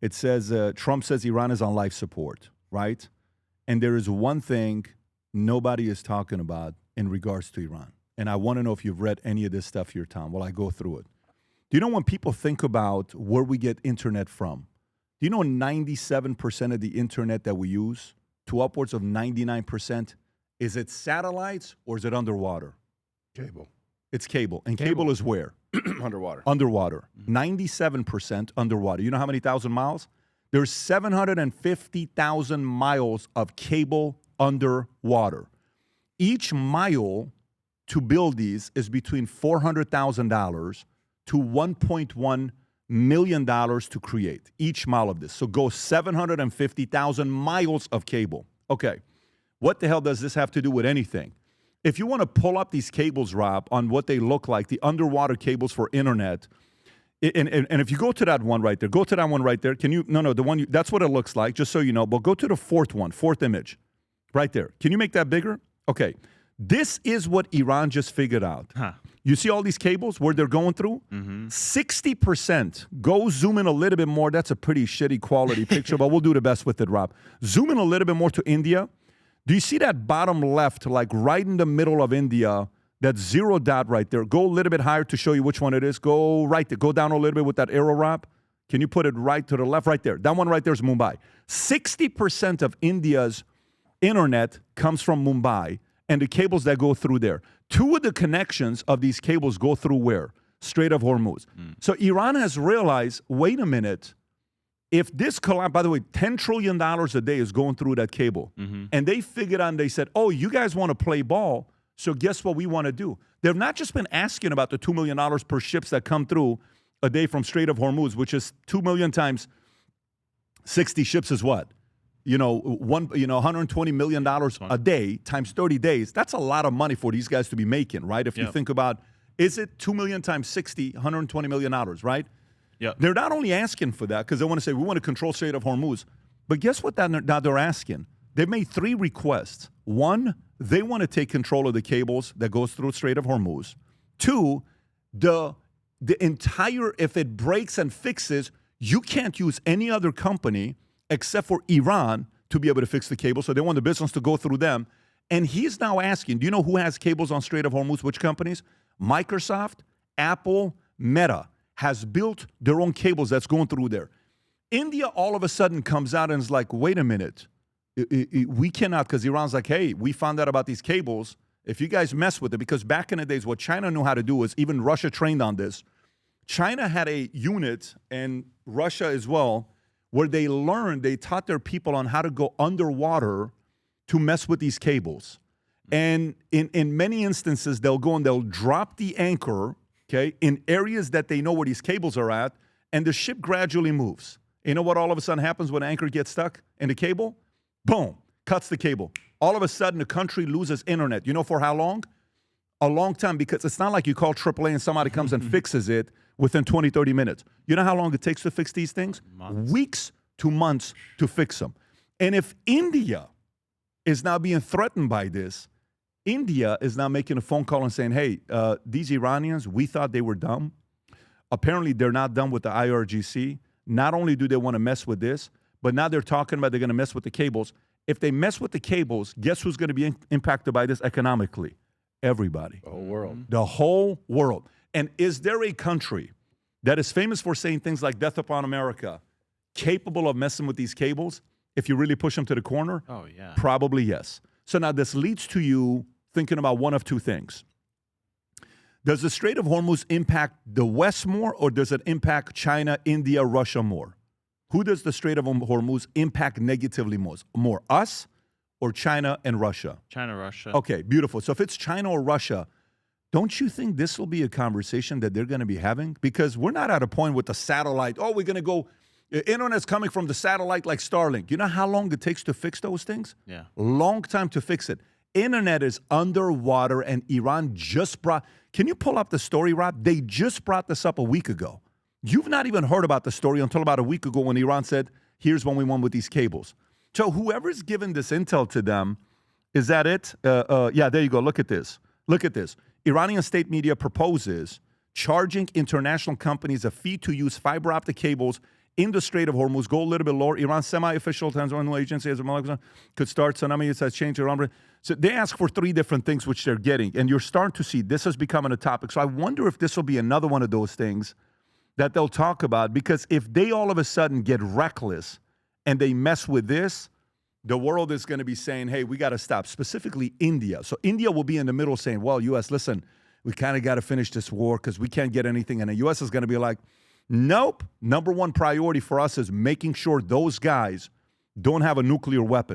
It says Trump says Iran is on life support, right? And there is one thing nobody is talking about in regards to Iran. And I want to know if you've read any of this stuff here, Tom, while I go through it. Do you know when people think about where we get internet from? Do you know 97% of the internet that we use, to upwards of 99%, is it satellites or is it underwater? Cable. It's cable. And cable is where? Underwater. Underwater. 97% underwater. You know how many thousand miles? There's 750,000 miles of cable underwater. Each mile to build these is between $400,000 to $1.1 million to create each mile of this. So go 750,000 miles of cable. Okay, what the hell does this have to do with anything? If you want to pull up these cables, Rob, on what they look like, the underwater cables for internet, and if you go to that one right there, go to that one right there. Can you, no, the one, that's what it looks like, just so you know, but go to the fourth image, right there. Can you make that bigger? Okay, this is what Iran just figured out. You see all these cables where they're going through? 60%. Go zoom in a little bit more. That's a pretty shitty quality picture, but we'll do the best with it, Rob. Zoom in a little bit more to India. Do you see that bottom left, like right in the middle of India, that zero dot right there? Go a little bit higher to show you which one it is. Go right there. Go down a little bit with that arrow, Rob. Can you put it right to the left? Right there. That one right there is Mumbai. 60% of India's internet comes from Mumbai and the cables that go through there. Two of the connections of these cables go through where? Strait of Hormuz. So Iran has realized, wait a minute, if this collapse, by the way, $10 trillion a day is going through that cable. And they figured out and they said, oh, you guys want to play ball, so guess what we want to do? They've not just been asking about the $2 million per ships that come through a day from Strait of Hormuz, which is 2 million times 60 ships is what? $120 million a day times 30 days. That's a lot of money for these guys to be making, right? If you think about, is it 2 million times 60, $120 million, right? Yeah. They're not only asking for that because they want to say, we want to control Strait of Hormuz. But guess what now they're asking? They've made 3 requests. 1, they want to take control of the cables that goes through Strait of Hormuz. 2, the entire, if it breaks and fixes, you can't use any other company except for Iran to be able to fix the cable. So they want the business to go through them. And he's now asking, do you know who has cables on Strait of Hormuz? Which companies? Microsoft, Apple, Meta has built their own cables that's going through there. India all of a sudden comes out and is like, wait a minute. We cannot, because Iran's like, hey, we found out about these cables. If you guys mess with it, because back in the days, what China knew how to do is, even Russia trained on this. China had a unit, and Russia as well, where they taught their people on how to go underwater to mess with these cables. And in many instances, they'll go and they'll drop the anchor, okay, in areas that they know where these cables are at, and the ship gradually moves. You know what all of a sudden happens when anchor gets stuck in the cable? Boom, cuts the cable. All of a sudden, the country loses internet. You know for how long? A long time, because it's not like you call AAA and somebody comes and fixes it within 20, 30 minutes. You know how long it takes to fix these things? Months. Weeks to months to fix them. And if India is now being threatened by this, India is now making a phone call and saying, hey, these Iranians, we thought they were dumb. Apparently, they're not done with the IRGC. Not only do they want to mess with this, but now they're talking about they're going to mess with the cables. If they mess with the cables, guess who's going to be impacted by this economically? Everybody. The whole world. The whole world. And is there a country that is famous for saying things like death upon America capable of messing with these cables if you really push them to the corner? Oh, yeah. Probably yes. So now this leads to you thinking about one of two things. Does the Strait of Hormuz impact the West more, or does it impact China, India, Russia more? Who does the Strait of Hormuz impact negatively most? More us or China and Russia? China, Russia. Okay, beautiful. So if it's China or Russia, don't you think this will be a conversation that they're going to be having? Because we're not at a point with the satellite. Oh, we're going to go, internet's coming from the satellite like Starlink. You know how long it takes to fix those things? Yeah. Long time to fix it. Internet is underwater, and Iran just brought, can you pull up the story, Rob? They just brought this up a week ago. You've not even heard about the story until about a week ago when Iran said, here's what we want with these cables. So whoever's given this intel to them, is that it? Yeah, there you go. Look at this. Look at this. Iranian state media proposes charging international companies a fee to use fiber optic cables in the Strait of Hormuz, go a little bit lower. Iran's semi-official international agency as a could start tsunami. It says change Iran. So they ask for 3 different things, which they're getting. And you're starting to see this is becoming a topic. So I wonder if this will be another one of those things that they'll talk about. Because if they all of a sudden get reckless and they mess with this, the world is going to be saying, hey, we got to stop, specifically India. So India will be in the middle saying, well, U.S., listen, we kind of got to finish this war because we can't get anything. And the U.S. is going to be like, nope. Number one priority for us is making sure those guys don't have a nuclear weapon.